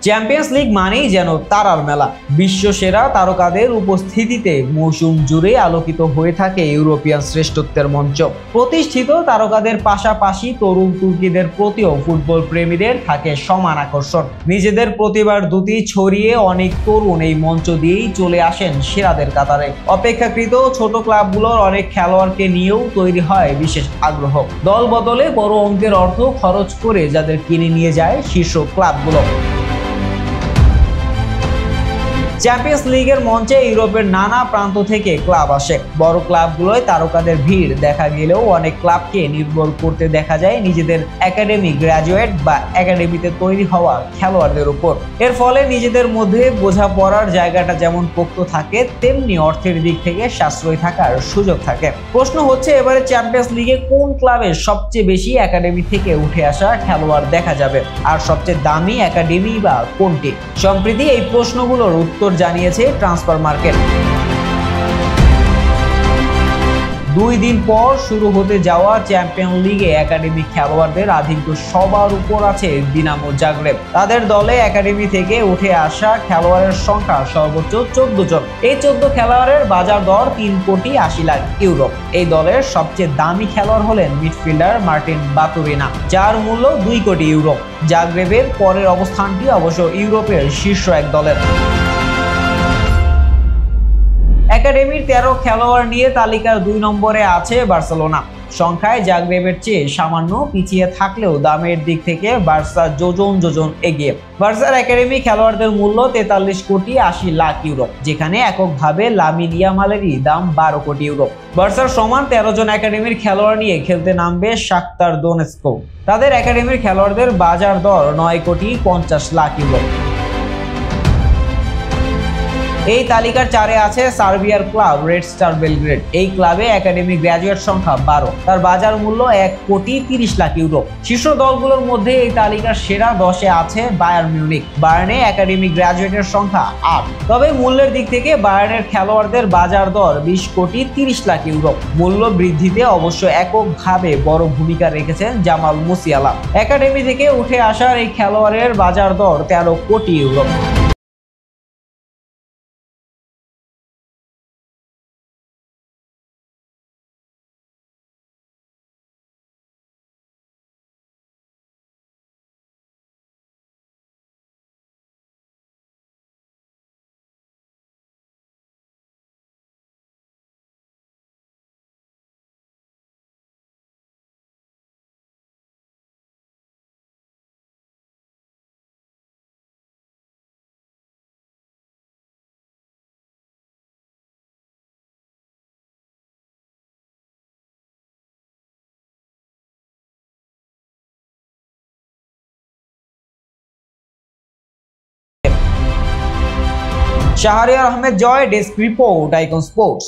Champions league মানেই যেন তারার মেলা। বিশ্বসেরা তারকাদের উপস্থিতিতে মৌসুম জুড়ে আলোকিত হয়ে থাকে ইউরোপিয়ান শ্রেষ্ঠত্বের মঞ্চ। প্রতিষ্ঠিত তারকাদের পাশাপাশি তরুণ তুর্কিদের প্রতিও ফুটবল প্রেমীদের থাকে সমান আকর্ষণ। নিজেদের প্রতিভার দ্যুতি ছড়িয়ে অনেক তরুণ এই মঞ্চ দিয়েই চলে আসেন সেরাদের কাতারে। অপেক্ষাকৃত ছোট ক্লাবগুলোর অনেক খেলোয়াড়কে নিয়েও তৈরি হয় বিশেষ আগ্রহ। দল বদলে বড় অঙ্কের অর্থ খরচ করে যাদের কিনে নিয়ে যায় শীর্ষ ক্লাবগুলো। চ্যাম্পিয়ন্স লিগের মঞ্চে ইউরোপের নানা প্রান্ত থেকে ক্লাব আসে। বড় ক্লাবগুলোয় তারকাদের ভিড় দেখা গেলেও অনেক ক্লাবকে নির্ভর করতে দেখা যায় নিজেদের একাডেমি গ্র্যাজুয়েট বা একাডেমিতে তৈরি হওয়া খেলোয়াড়দের উপর। এর ফলে নিজেদের মধ্যে বোঝাপড়ার জায়গাটা যেমন পোক্ত থাকে, তেমনি অর্থের দিক থেকে সাশ্রয় থাকার সুযোগ থাকে। প্রশ্ন হচ্ছে, এবারে চ্যাম্পিয়ন্স লিগে কোন ক্লাবের সবচেয়ে বেশি একাডেমি থেকে উঠে আসা খেলোয়াড় দেখা যাবে, আর সবচেয়ে দামি একাডেমি বা কোনটি? সম্প্রতি এই প্রশ্নগুলোর উত্তর জানিয়েছে ট্রান্সফার মার্কেট। 2 দিন পর শুরু হতে যাওয়া চ্যাম্পিয়ন লিগে একাডেমি খেলোয়াড়দের আধিক্য সবার উপর আছে দিনামো জাগরেব। তাদের দলে একাডেমি থেকে উঠে আসা খেলোয়াড়ের সংখ্যা সর্বোচ্চ 14 জন। এই 14 খেলোয়াড়ের বাজার দর 3 কোটি 80 লাখ ইউরো। এই দলের সবচেয়ে দামি খেলোয়াড় হলেন মিডফিল্ডার মার্টিন বাতুরিনা, যার মূল্য 2 কোটি ইউরো। জাগরেবের পরের অবস্থানটি অবশ্য ইউরোপের শীর্ষ এক দলের। একাডেমির 13 খেলোয়াড় নিয়ে তালিকার 2 নম্বরে আছে বার্সেলোনা। সংখ্যায় জাগরেবের চেয়ে সামান্য পিছিয়ে থাকলেও দামের দিক থেকে বার্সা যোজন এগিয়ে। বার্সার একাডেমি খেলোয়াড়দের মূল্য 43 কোটি 80 লাখ ইউরো, যেখানে এককভাবে লামিন ইয়ামালেরই দাম 12 কোটি ইউরো। বার্সার সমান 13 জন একাডেমির খেলোয়াড় নিয়ে খেলতে নামবে শাখতার দোনেৎস্ক। তাদের একাডেমির খেলোয়াড়দের বাজার দর 9 কোটি 50 লাখ ইউরো। এই তালিকার 4-এ আছে সার্বিয়ার ক্লাব রেড স্টার বেলগ্রেড। এই ক্লাবে একাডেমি গ্র্যাজুয়েট সংখ্যা 12, তার বাজার মূল্য 1 কোটি 30 লাখ ইউরো। শীর্ষ দলগুলোর মধ্যে এই তালিকার সেরা 10-এ আছে বায়ার্ন মিউনিখ। বায়ার্নে একাডেমি গ্র্যাজুয়েটের সংখ্যা 8। তবে মূল্যের দিক থেকে বায়ার্নের খেলোয়াড়দের বাজার দর 20 কোটি 30 লাখ ইউরো। মূল্য বৃদ্ধিতে অবশ্য এককভাবে বড় ভূমিকা রেখেছেন জামাল মুসিয়ালা। একাডেমি থেকে উঠে আসার এই খেলোয়াড়ের বাজার দর 13 কোটি ইউরো। শাহরিয়ার আহমেদ জয়, ডেস্ক রিপোর্ট, আইকন স্পোর্টস।